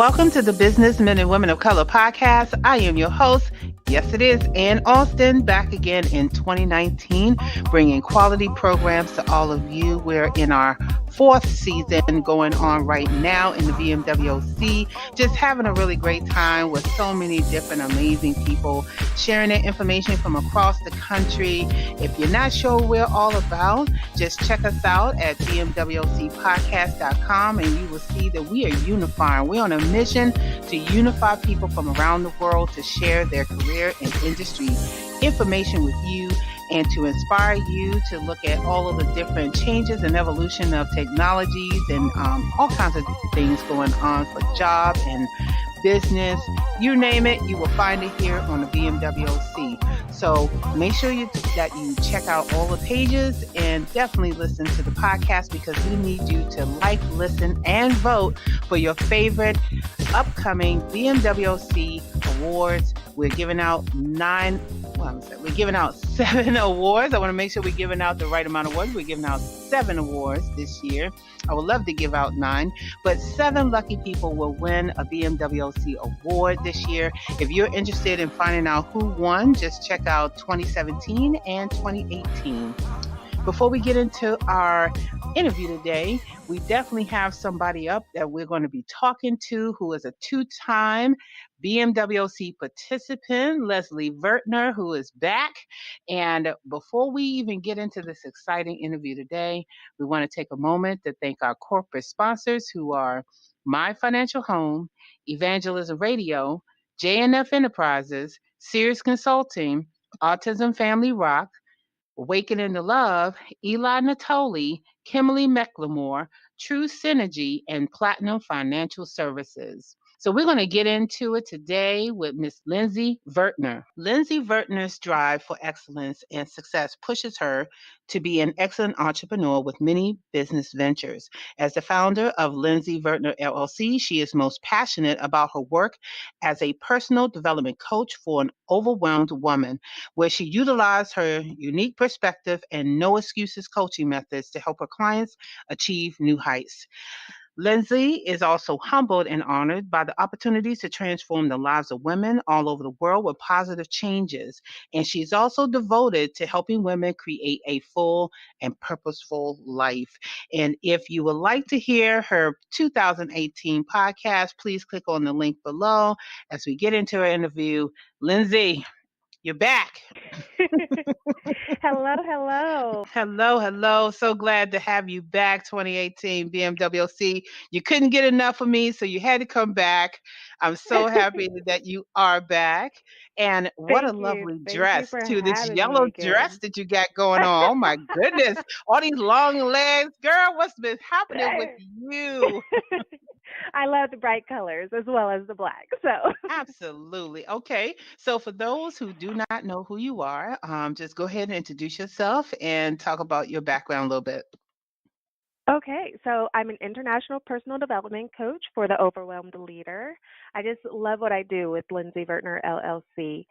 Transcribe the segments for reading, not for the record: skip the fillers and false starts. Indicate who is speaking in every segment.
Speaker 1: Welcome to the Business Men and Women of Color podcast. I am your host. Yes, it is Ann Alston, back again in 2019, bringing quality programs to all of you. We're in our fourth season going on right now in the BMWOC, just having a really great time with so many different amazing people sharing their information from across the country. If you're not sure what we're all about, just check us out at BMWOCpodcast.com and you will see that we are unifying. We're on a mission to unify people from around the world to share their career and industry information with you and to inspire you to look at all of the different changes and evolution of technologies and all kinds of things going on for job and business. You name it, you will find it here on the BMWOC. So make sure that you check out all the pages and definitely listen to the podcast because we need you to like, listen, and vote for your favorite upcoming BMWOC awards. We're giving out 7 awards. I want to make sure we're giving out the right amount of awards. We're giving out 7 awards this year. I would love to give out 9, but 7 lucky people will win a BMWOC award this year. If you're interested in finding out who won, just check out 2017 and 2018. Before we get into our interview today, we definitely have somebody up that we're going to be talking to who is a 2-time BMWOC participant, Lindsey Vertner, who is back. And before we even get into this exciting interview today, we want to take a moment to thank our corporate sponsors who are My Financial Home, Evangelism Radio, JNF Enterprises, Sears Consulting, Autism Family Rock, Awakening to Love, Eli Natoli, Kimberly McLemore, True Synergy, and Platinum Financial Services. So we're going to get into it today with Miss Lindsey Vertner. Lindsey Vertner's drive for excellence and success pushes her to be an excellent entrepreneur with many business ventures. As the founder of Lindsey Vertner LLC, she is most passionate about her work as a personal development coach for an overwhelmed woman, where she utilized her unique perspective and no excuses coaching methods to help her clients achieve new heights. Lindsey is also humbled and honored by the opportunities to transform the lives of women all over the world with positive changes. And she's also devoted to helping women create a full and purposeful life. And if you would like to hear her 2018 podcast, please click on the link below as we get into our interview. Lindsey, you're back.
Speaker 2: Hello.
Speaker 1: Hello. So glad to have you back, 2018 BMWOC. You couldn't get enough of me, so you had to come back. I'm so happy that you are back. And what a
Speaker 2: Thank you.
Speaker 1: lovely
Speaker 2: Thank you
Speaker 1: dress,
Speaker 2: for
Speaker 1: too. This
Speaker 2: having me
Speaker 1: yellow dress
Speaker 2: again.
Speaker 1: that you got going on. Oh, my goodness. All these long legs. Girl, what's been happening with you?
Speaker 2: I love the bright colors as well as the black. So,
Speaker 1: Absolutely. Okay. So for those who do not know who you are, just go ahead and introduce yourself and talk about your background a little bit.
Speaker 2: okay. So, I'm an international personal development coach for the Overwhelmed Leader. I just love what I do with Lindsey Vertner LLC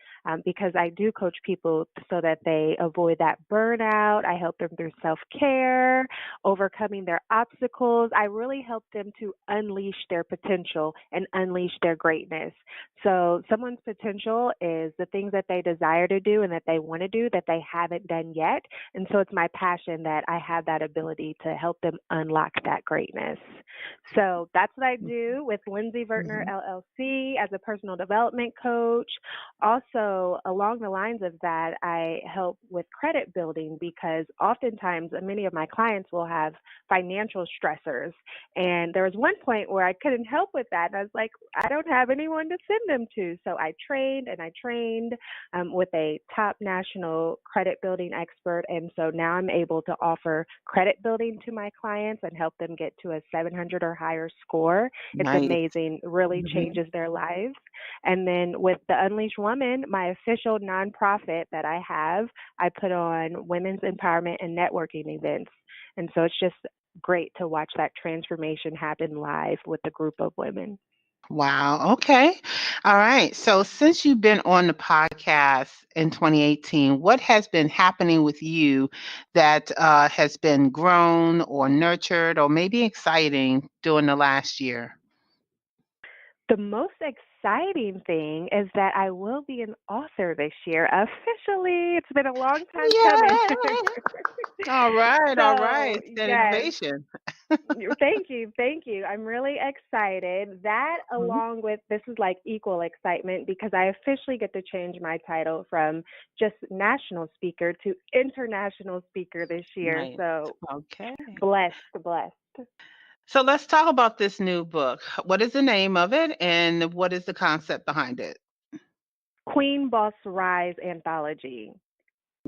Speaker 2: because I do coach people so that they avoid that burnout. I help them through self-care, overcoming their obstacles. I really help them to unleash their potential and unleash their greatness. So someone's potential is the things that they desire to do and that they want to do that they haven't done yet. And so it's my passion that I have that ability to help them unlock that greatness. So that's what I do with Lindsey Vertner LLC as a personal development coach. Also, along the lines of that, I help with credit building because oftentimes many of my clients will have financial stressors. And there was one point where I couldn't help with that. And I was like, I don't have anyone to send them to. So I trained with a top national credit building expert. And so now I'm able to offer credit building to my clients and help them get to a 700 or higher score. It's
Speaker 1: Nice.
Speaker 2: amazing, really changes their lives. And then with the Unleashed Woman, my official nonprofit that I have, I put on women's empowerment and networking events. And so it's just great to watch that transformation happen live with a group of women.
Speaker 1: Wow. Okay. All right. So since you've been on the podcast in 2018, what has been happening with you that has been grown or nurtured or maybe exciting during the last year?
Speaker 2: The most exciting thing is that I will be an author this year officially. It's been a long time coming.
Speaker 1: Yeah. All right. All right.
Speaker 2: So,
Speaker 1: It's that
Speaker 2: yes,
Speaker 1: innovation.
Speaker 2: thank you. Thank you. I'm really excited. That,
Speaker 1: Mhm.
Speaker 2: along with this, is like equal excitement because I officially get to change my title from just national speaker to international speaker this year.
Speaker 1: Nice.
Speaker 2: So,
Speaker 1: Okay.
Speaker 2: blessed, blessed.
Speaker 1: So let's talk about this new book. What is the name of it and what is the concept behind it?
Speaker 2: Queen Boss Rise Anthology.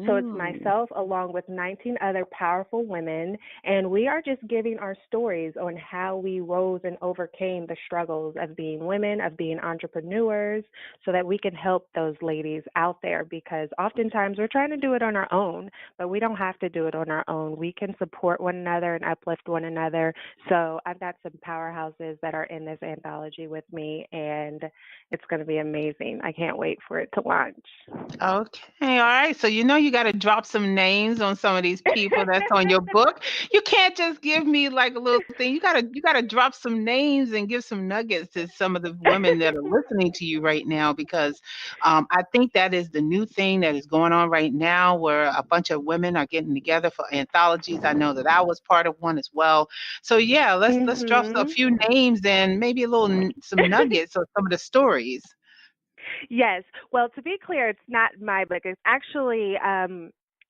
Speaker 2: So it's
Speaker 1: Mm,
Speaker 2: myself along with 19 other powerful women, and we are just giving our stories on how we rose and overcame the struggles of being women, of being entrepreneurs, so that we can help those ladies out there because oftentimes we're trying to do it on our own, but we don't have to do it on our own. We can support one another and uplift one another. So I've got some powerhouses that are in this anthology with me, and it's going to be amazing. I can't wait for it to launch.
Speaker 1: okay, all right. So you know you got to drop some names on some of these people that's on your book. You can't just give me like a little thing. You gotta drop some names and give some nuggets to some of the women that are listening to you right now because I think that is the new thing that is going on right now where a bunch of women are getting together for anthologies. I know that I was part of one as well. So yeah, let's drop a
Speaker 2: Mhm.
Speaker 1: few names and maybe a little some nuggets or some of the stories.
Speaker 2: Yes. Well, to be clear, it's not my book. It's actually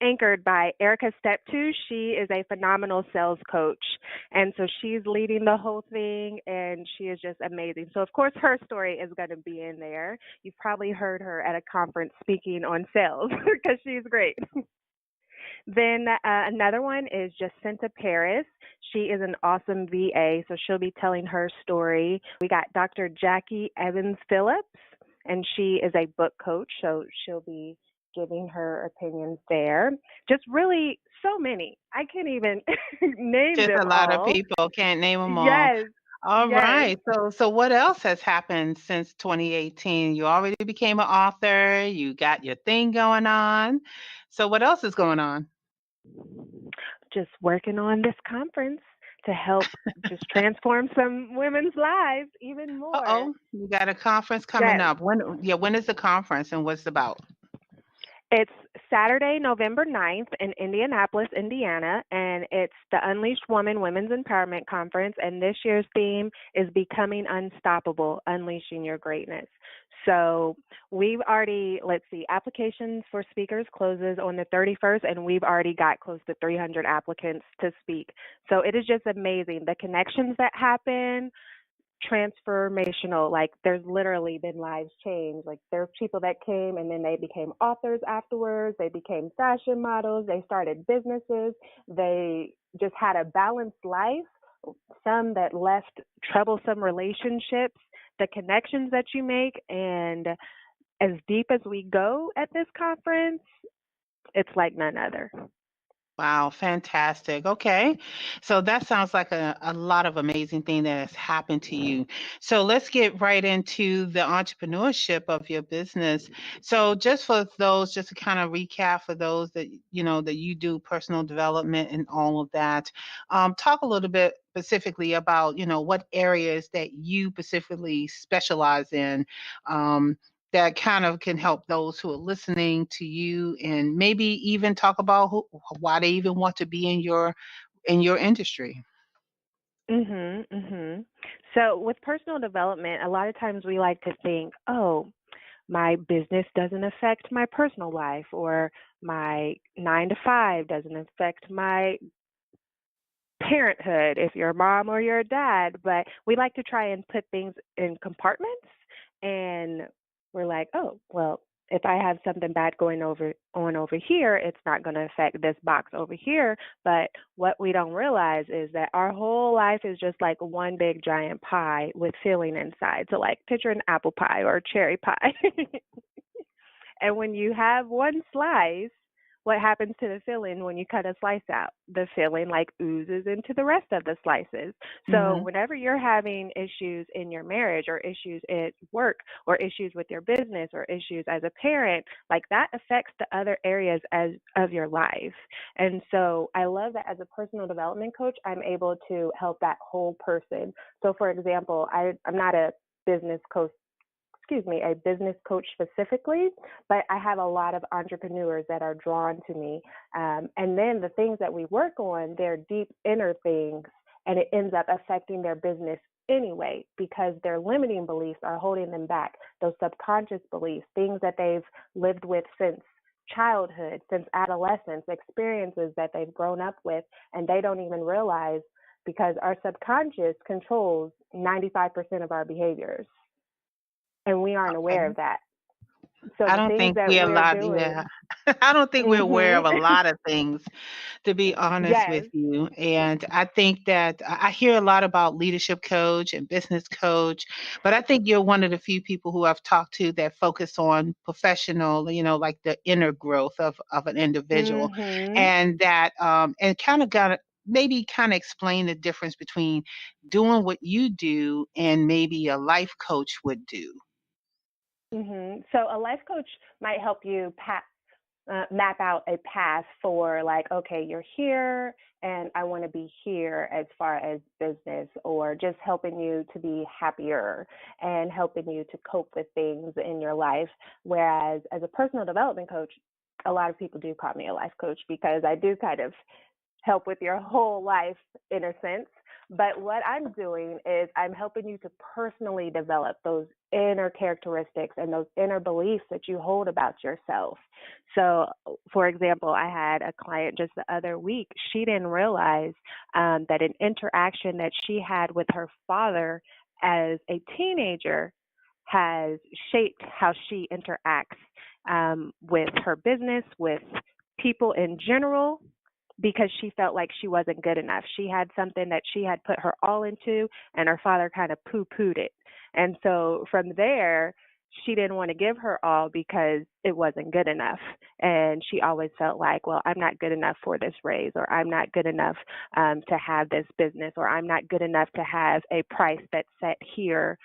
Speaker 2: anchored by Erica Steptoo. She is a phenomenal sales coach. And so she's leading the whole thing, and she is just amazing. So, of course, her story is going to be in there. You've probably heard her at a conference speaking on sales because she's great. Then another one is Jacinta Paris. She is an awesome VA, so she'll be telling her story. We got Dr. Jackie Evans Phillips, and she is a book coach, so she'll be giving her opinions there. Just really so many. I can't even name
Speaker 1: Just
Speaker 2: them
Speaker 1: a lot of
Speaker 2: all.
Speaker 1: people, can't name them all.
Speaker 2: Yes,
Speaker 1: All
Speaker 2: yes.
Speaker 1: right. So what else has happened since 2018? You already became an author, you got your thing going on. So what else is going on?
Speaker 2: Just working on this conference to help just transform some women's lives even more.
Speaker 1: Uh-oh, you got a conference coming
Speaker 2: Yes.
Speaker 1: up. When is the conference and what's it about?
Speaker 2: It's Saturday, November 9th in Indianapolis, Indiana, and it's the Unleashed Woman Women's Empowerment Conference. And this year's theme is Becoming Unstoppable, Unleashing Your Greatness. So we've already, let's see, applications for speakers closes on the 31st, and we've already got close to 300 applicants to speak. So it is just amazing. The connections that happen, transformational. Like there's literally been lives changed. Like there's people that came and then they became authors afterwards. They became fashion models. They started businesses. They just had a balanced life. Some that left troublesome relationships. The connections that you make, and as deep as we go at this conference, it's like none other.
Speaker 1: Wow, fantastic. Okay. So that sounds like a lot of amazing thing that has happened to you. So let's get right into the entrepreneurship of your business. So just for those, just to kind of recap for those that you know that you do personal development and all of that, talk a little bit specifically about, what areas that you specifically specialize in. That kind of can help those who are listening to you and maybe even talk about why they even want to be in your industry.
Speaker 2: Mhm, mhm. So with personal development, a lot of times we like to think, "Oh, my business doesn't affect my personal life or my 9 to 5 doesn't affect my parenthood if you're a mom or you're a dad, but we like to try and put things in compartments, and we're like, oh, well, if I have something bad going on over here, it's not going to affect this box over here. But what we don't realize is that our whole life is just like one big giant pie with filling inside. So like picture an apple pie or a cherry pie. And when you have one slice, what happens to the filling when you cut a slice out? The filling like oozes into the rest of the slices. So
Speaker 1: Mhm.
Speaker 2: whenever you're having issues in your marriage or issues at work or issues with your business or issues as a parent, like that affects the other areas as of your life. And so I love that as a personal development coach, I'm able to help that whole person. So for example, I'm not a business coach. A business coach specifically, but I have a lot of entrepreneurs that are drawn to me. And then the things that we work on, they're deep inner things, and it ends up affecting their business anyway because their limiting beliefs are holding them back. Those subconscious beliefs, things that they've lived with since childhood, since adolescence, experiences that they've grown up with, and they don't even realize because our subconscious controls 95% of our behaviors and we aren't aware
Speaker 1: Okay.
Speaker 2: of that. So
Speaker 1: I
Speaker 2: the
Speaker 1: don't
Speaker 2: things
Speaker 1: think
Speaker 2: that
Speaker 1: we're
Speaker 2: we're
Speaker 1: allowed, yeah.
Speaker 2: doing,
Speaker 1: I don't think we're aware of a
Speaker 2: mhm.
Speaker 1: lot of things, to be honest with
Speaker 2: Yes.
Speaker 1: you. And I think that I hear a lot about leadership coach and business coach, but I think you're one of the few people who I've talked to that focus on professional, like the inner growth of an individual,
Speaker 2: Mhm.
Speaker 1: and that and kind of got maybe kind of explain the difference between doing what you do and maybe a life coach would do.
Speaker 2: So a life coach might help you map out a path for like, okay, you're here and I want to be here as far as business, or just helping you to be happier and helping you to cope with things in your life. Whereas as a personal development coach, a lot of people do call me a life coach because I do kind of help with your whole life in a sense. But what I'm doing is I'm helping you to personally develop those inner characteristics and those inner beliefs that you hold about yourself. So, for example, I had a client just the other week. She didn't realize that an interaction that she had with her father as a teenager has shaped how she interacts with her business, with people in general, because she felt like she wasn't good enough. She had something that she had put her all into, and her father kind of poo pooed it. And so from there, she didn't want to give her all because it wasn't good enough. And she always felt like, well, I'm not good enough for this raise, or I'm not good enough to have this business, or I'm not good enough to have a price that's set here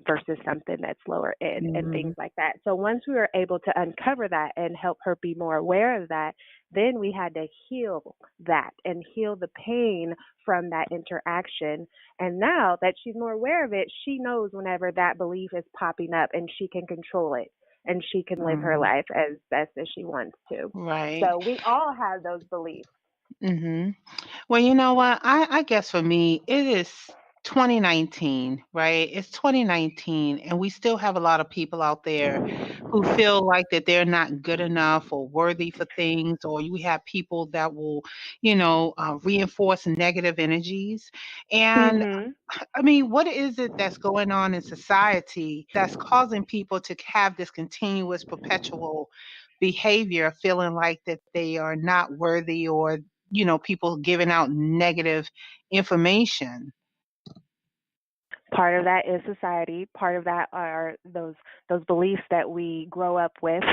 Speaker 2: versus something that's lower and things
Speaker 1: Mhm.
Speaker 2: like that. So once we were able to uncover that and help her be more aware of that, then we had to heal that and heal the pain from that interaction. And now that she's more aware of it, she knows whenever that belief is popping up and she can control it and she can live her
Speaker 1: Mhm.
Speaker 2: life as best as she wants to.
Speaker 1: Right.
Speaker 2: So we all have those beliefs.
Speaker 1: Mhm. Well, you know what? I guess for me, it is 2019, right? It's 2019, and we still have a lot of people out there who feel like that they're not good enough or worthy for things, or you have people that will, reinforce negative energies. And
Speaker 2: Mhm.
Speaker 1: I mean, what is it that's going on in society that's causing people to have this continuous, perpetual behavior, feeling like that they are not worthy, or, people giving out negative information?
Speaker 2: Part of that is society. Part of that are those beliefs that we grow up with,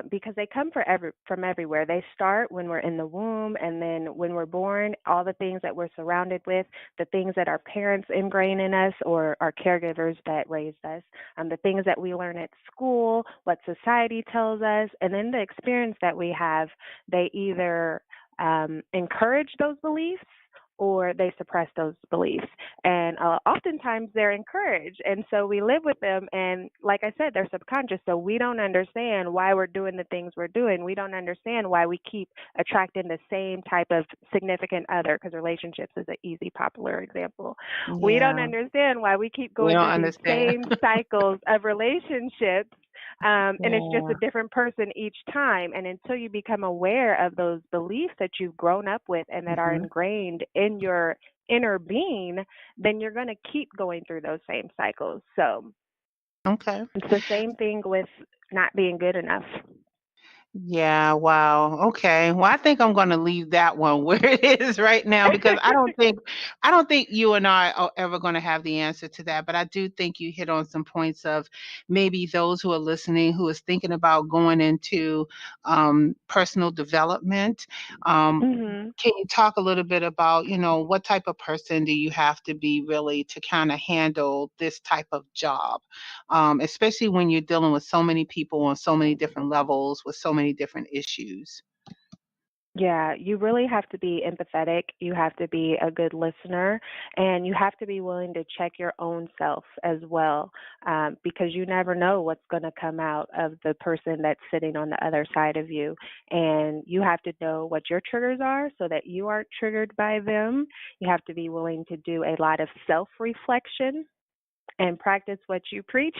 Speaker 2: because they come from everywhere. They start when we're in the womb, and then when we're born, all the things that we're surrounded with, the things that our parents ingrain in us or our caregivers that raised us, the things that we learn at school, what society tells us, and then the experience that we have. They either encourage those beliefs or they suppress those beliefs. And oftentimes they're encouraged. And so we live with them. And like I said, they're subconscious. So we don't understand why we're doing the things we're doing. We don't understand why we keep attracting the same type of significant other, because relationships is an easy, popular example. We don't
Speaker 1: Yeah,
Speaker 2: understand why we keep
Speaker 1: we
Speaker 2: going
Speaker 1: don't
Speaker 2: through these
Speaker 1: understand.
Speaker 2: same cycles of relationships. And it's just a
Speaker 1: Yeah.
Speaker 2: different person each time. And until you become aware of those beliefs that you've grown up with and that are
Speaker 1: Hmm.
Speaker 2: ingrained in your inner being, then you're going to keep going through those same cycles. So
Speaker 1: Okay.
Speaker 2: it's the same thing with not being good enough.
Speaker 1: Yeah, wow. Okay. Well, I think I'm going to leave that one where it is right now, because I don't think you and I are ever going to have the answer to that, but I do think you hit on some points of maybe those who are listening who is thinking about going into personal development. Um,
Speaker 2: Mhm.
Speaker 1: can you talk a little bit about, what type of person do you have to be really to kind of handle this type of job? Especially when you're dealing with so many people on so many different levels with so many different issues.
Speaker 2: Yeah, you really have to be empathetic. You have to be a good listener, and you have to be willing to check your own self as well, because you never know what's going to come out of the person that's sitting on the other side of you. And you have to know what your triggers are so that you aren't triggered by them. You have to be willing to do a lot of self reflection and practice what you preach.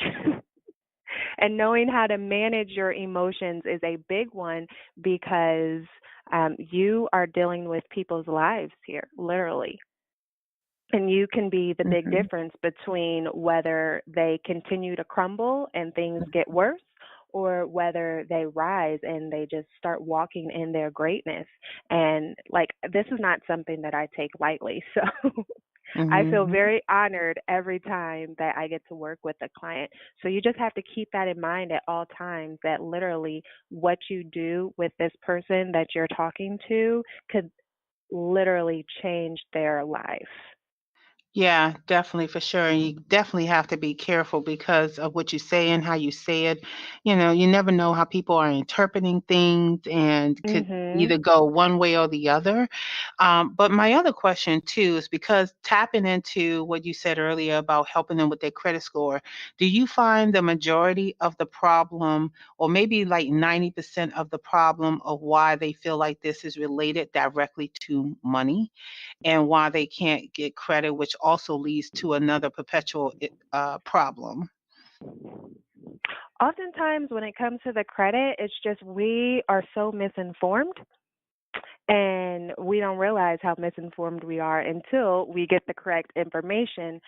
Speaker 2: And knowing how to manage your emotions is a big one because you are dealing with people's lives here, literally. And you can be the big
Speaker 1: Hmm.
Speaker 2: difference between whether they continue to crumble and things get worse or whether they rise and they just start walking in their greatness. And like, this is not something that I take lightly. So I feel
Speaker 1: Hmm.
Speaker 2: very honored every time that I get to work with a client. So you just have to keep that in mind at all times that literally what you do with this person that you're talking to could literally change their life.
Speaker 1: Yeah, definitely for sure. And you definitely have to be careful because of what you say and how you say it. You never know how people are interpreting things and could
Speaker 2: Mhm.
Speaker 1: either go one way or the other. But my other question too is because tapping into what you said earlier about helping them with their credit score, do you find the majority of the problem, or maybe like 90% of the problem of why they feel like this is related directly to money? And why they can't get credit, which also leads to another perpetual problem.
Speaker 2: Oftentimes when it comes to the credit, it's just we are so misinformed and we don't realize how misinformed we are until we get the correct information.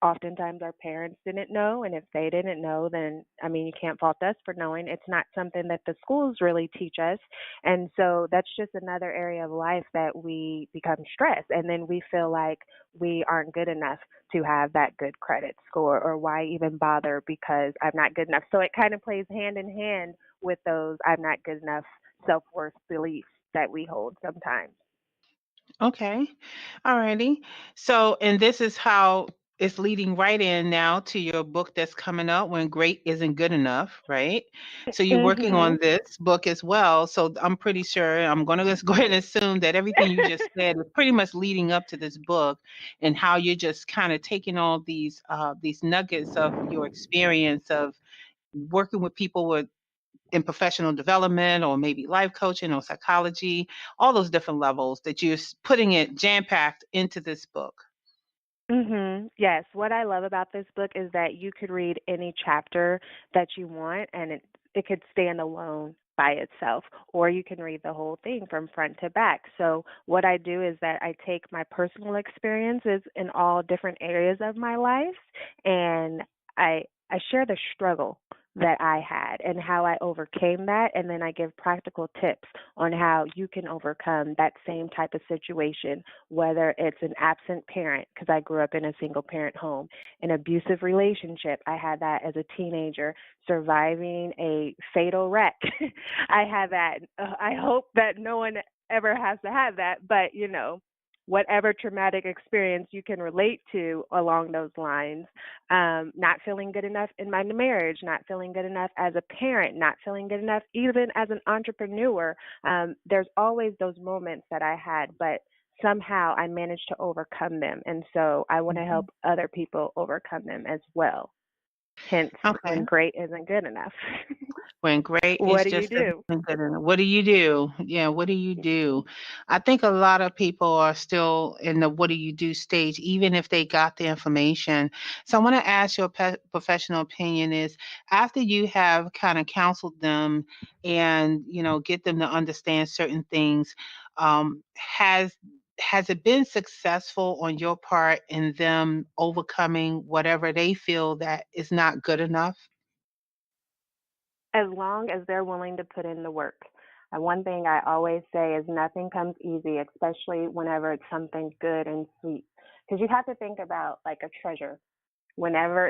Speaker 2: Oftentimes, our parents didn't know, and if they didn't know, then I mean, you can't fault us for knowing. It's not something that the schools really teach us, and so that's just another area of life that we become stressed, and then we feel like we aren't good enough to have that good credit score, or why even bother because I'm not good enough. So it kind of plays hand in hand with those I'm not good enough self worth beliefs that we hold sometimes.
Speaker 1: Okay. Alrighty. So, and this is how it's leading right in now to your book that's coming out, When Great Isn't Good Enough, right? So you're working
Speaker 2: Mhm.
Speaker 1: on this book as well. So I'm pretty sure I'm going to just go ahead and assume that everything you just said is pretty much leading up to this book, and how you're just kind of taking all these nuggets of your experience of working with people with in professional development or maybe life coaching or psychology, all those different levels that you're putting it jam packed into this book.
Speaker 2: Mhm. Yes, what I love about this book is that you could read any chapter that you want and it could stand alone by itself, or you can read the whole thing from front to back. So what I do is that I take my personal experiences in all different areas of my life and I share the struggle that I had and how I overcame that, and then I give practical tips on how you can overcome that same type of situation, whether it's an absent parent, because I grew up in a single parent home, an abusive relationship. I had that as a teenager, surviving a fatal wreck. I had that. I hope that no one ever has to have that, but whatever traumatic experience you can relate to along those lines. Not feeling good enough in my marriage, not feeling good enough as a parent, not feeling good enough even as an entrepreneur. There's always those moments that I had, but somehow I managed to overcome them. And so I want to
Speaker 1: Mhm.
Speaker 2: help other people overcome them as well. Hence, when
Speaker 1: Okay.
Speaker 2: great isn't good enough.
Speaker 1: When great
Speaker 2: What
Speaker 1: is
Speaker 2: do you
Speaker 1: just
Speaker 2: do?
Speaker 1: isn't good enough. What do you do? Yeah, what do you do? I think a lot of people are still in the what do you do stage, even if they got the information. So I want to ask your professional opinion is after you have kind of counseled them and get them to understand certain things, has it been successful on your part in them overcoming whatever they feel that is not good enough?
Speaker 2: As long as they're willing to put in the work. One thing I always say is nothing comes easy, especially whenever it's something good and sweet. Because you have to think about like a treasure.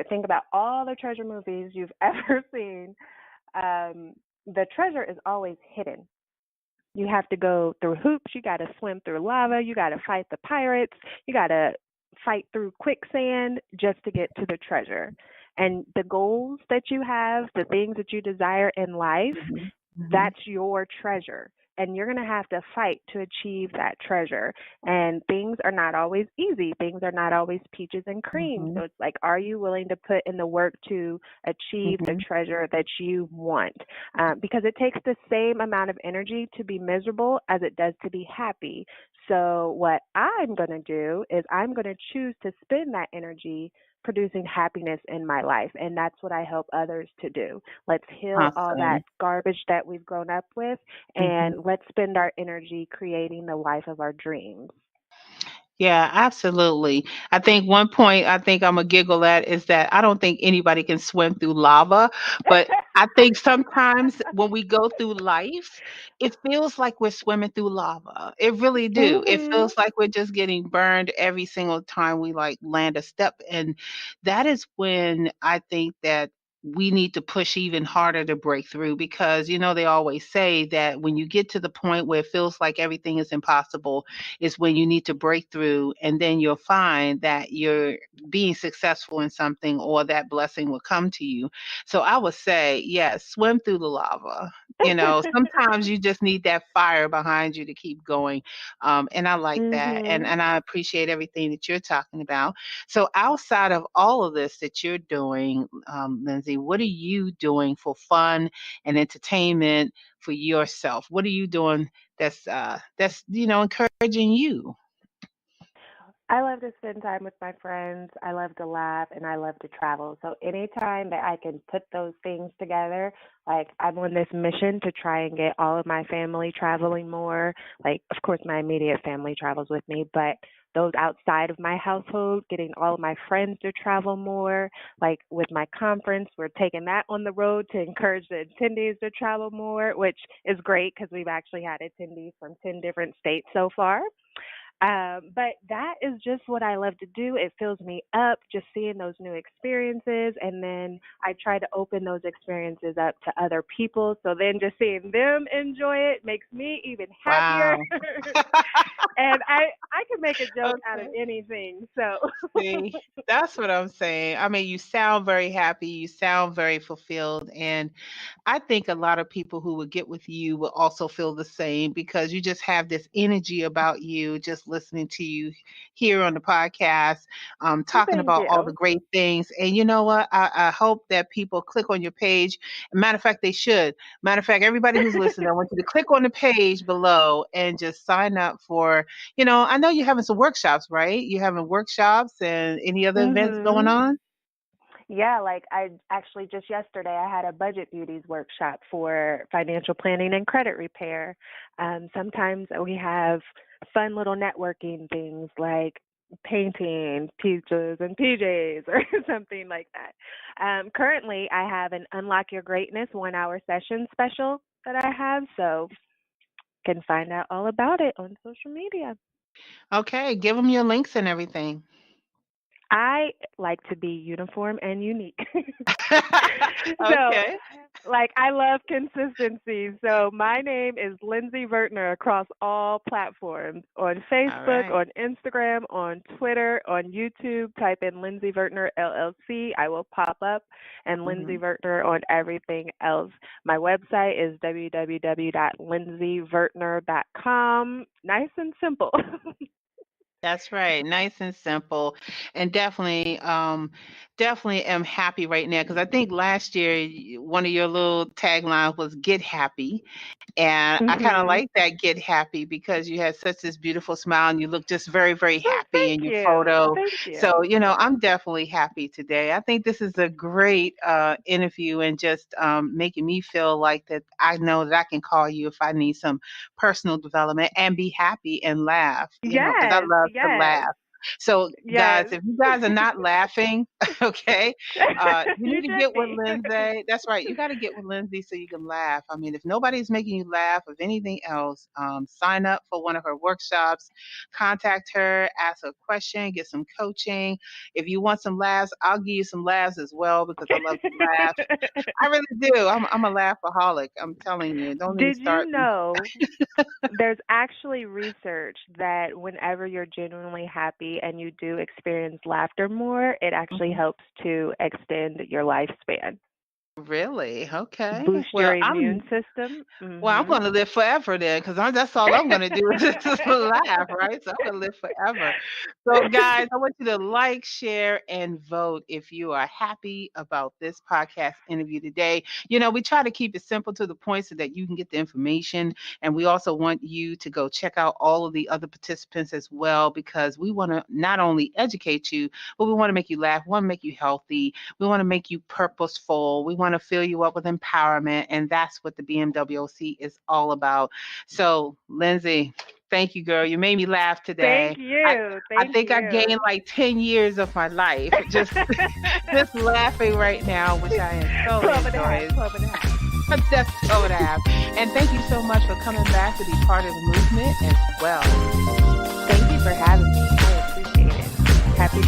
Speaker 2: Think about all the treasure movies you've ever seen. Um, the treasure is always hidden. You have to go through hoops. You got to swim through lava. You got to fight the pirates. You got to fight through quicksand just to get to the treasure. And the goals that you have, the things that you desire in life,
Speaker 1: Mhm. Mhm.
Speaker 2: that's your treasure. and you're going to have to fight to achieve that treasure. And things are not always easy. Things are not always peaches and cream.
Speaker 1: Mm-hmm.
Speaker 2: So it's like, are you willing to put in the work to achieve the
Speaker 1: Mm-hmm.
Speaker 2: treasure that you want? Because it takes the same amount of energy to be miserable as it does to be happy. So what I'm going to do is I'm going to choose to spend that energy producing happiness in my life. And that's what I help others to do. Let's heal all that
Speaker 1: Awesome.
Speaker 2: garbage that we've grown up with,
Speaker 1: Mm-hmm.
Speaker 2: and let's spend our energy creating the life of our dreams.
Speaker 1: Yeah, absolutely. I think one point I think I'm a giggle at is that I don't think anybody can swim through lava, but I think sometimes when we go through life, it feels like we're swimming through lava. It really do. It
Speaker 2: Mhm.
Speaker 1: feels like we're just getting burned every single time we like land a step. And that is when I think that we need to push even harder to break through because they always say that when you get to the point where it feels like everything is impossible is when you need to break through, and then you'll find that you're being successful in something or that blessing will come to you. So I would say, yes, swim through the lava. Sometimes you just need that fire behind you to keep going. And I like that. And,
Speaker 2: Mhm.
Speaker 1: and I appreciate everything that you're talking about. So outside of all of this that you're doing, Lindsay, what are you doing for fun and entertainment for yourself? What are you doing that's encouraging you?
Speaker 2: I love to spend time with my friends. I love to laugh and I love to travel. So anytime that I can put those things together, like I'm on this mission to try and get all of my family traveling more. Like of course my immediate family travels with me, but those outside of my household, getting all of my friends to travel more. Like with my conference, we're taking that on the road to encourage the attendees to travel more, which is great because we've actually had attendees from 10 different states so far. But that is just what I love to do. It fills me up just seeing those new experiences. And then I try to open those experiences up to other people. So then just seeing them enjoy it makes me even happier.
Speaker 1: Wow.
Speaker 2: And I can make a joke out of
Speaker 1: Okay.
Speaker 2: anything. So
Speaker 1: See, that's what I'm saying. I mean, you sound very happy, you sound very fulfilled, and I think a lot of people who would get with you will also feel the same because you just have this energy about you, just listening to you here on the podcast, talking
Speaker 2: thank
Speaker 1: about all the
Speaker 2: you.
Speaker 1: great things. And you know what? I hope that people click on your page. Matter of fact, they should. Matter of fact, everybody who's listening, I want you to click on the page below and just sign up for, I know you're having some workshops, right? You're having workshops and any other events going
Speaker 2: Mhm.
Speaker 1: on?
Speaker 2: Yeah, like I actually just yesterday I had a budget beauties workshop for financial planning and credit repair. Sometimes we have fun little networking things like painting pizzas and PJs or something like that. Currently, I have an Unlock Your Greatness 1 hour session special that I have, so can find out all about it on social media.
Speaker 1: Okay, give them your links and everything.
Speaker 2: I like to be uniform and unique. So,
Speaker 1: Okay.
Speaker 2: like, I love consistency. So, my name is Lindsey Vertner across all platforms on
Speaker 1: All
Speaker 2: Facebook,
Speaker 1: right.
Speaker 2: on Instagram, on Twitter, on YouTube. Type in Lindsey Vertner LLC. I will pop up, and Lindsey
Speaker 1: Mhm.
Speaker 2: Vertner on everything else. My website is www.lindseyvertner.com. Nice and simple.
Speaker 1: That's right. Nice and simple. And definitely am happy right now because I think last year one of your little taglines was get happy. And I kind of
Speaker 2: Mhm.
Speaker 1: like that get happy because you had such this beautiful smile and you look just very, very
Speaker 2: Oh,
Speaker 1: happy in
Speaker 2: thank
Speaker 1: your
Speaker 2: you.
Speaker 1: photo.
Speaker 2: Thank
Speaker 1: So,
Speaker 2: you.
Speaker 1: I'm definitely happy today. I think this is a great interview and just making me feel like that I know that I can call you if I need some personal development and be happy and laugh, because I
Speaker 2: Yes,
Speaker 1: love to
Speaker 2: yes,
Speaker 1: laugh. So, guys,
Speaker 2: yes.
Speaker 1: if you guys are not laughing, okay, you
Speaker 2: You
Speaker 1: need to
Speaker 2: should
Speaker 1: get with
Speaker 2: be.
Speaker 1: Lindsay. That's right. You got to get with Lindsay so you can laugh. I mean, if nobody's making you laugh of anything else, sign up for one of her workshops, contact her, ask her a question, get some coaching. If you want some laughs, I'll give you some laughs as well because I love to laugh. I really do. I'm a laughaholic. I'm telling you. Don't even
Speaker 2: Did you
Speaker 1: start me.
Speaker 2: know there's actually research that whenever you're genuinely happy and you do experience laughter more, it actually
Speaker 1: Mhm.
Speaker 2: helps to extend your lifespan?
Speaker 1: Really? Okay.
Speaker 2: boost your
Speaker 1: Well,
Speaker 2: immune system.
Speaker 1: I'm going to live forever then, because that's all I'm going to do is just laugh, right? So I'm going to live forever. So, guys, I want you to like, share, and vote if you are happy about this podcast interview today. We try to keep it simple to the point so that you can get the information. And we also want you to go check out all of the other participants as well, because we want to not only educate you, but we want to make you laugh. We want to make you healthy. We want to make you purposeful. We want to fill you up with empowerment. And that's what the BMWOC is all about. So, Lindsey, thank you, girl. You made me laugh
Speaker 2: Thank
Speaker 1: today. I,
Speaker 2: you.
Speaker 1: I
Speaker 2: Thank
Speaker 1: think I
Speaker 2: you.
Speaker 1: gained like 10 years of my life just laughing right now, which I am so
Speaker 2: 12 and a half,
Speaker 1: enjoying.
Speaker 2: 12 and a half.
Speaker 1: That's so what I have. And thank you so much for coming back to be part of the movement as well.
Speaker 2: Thank you for having me. I appreciate it. Happy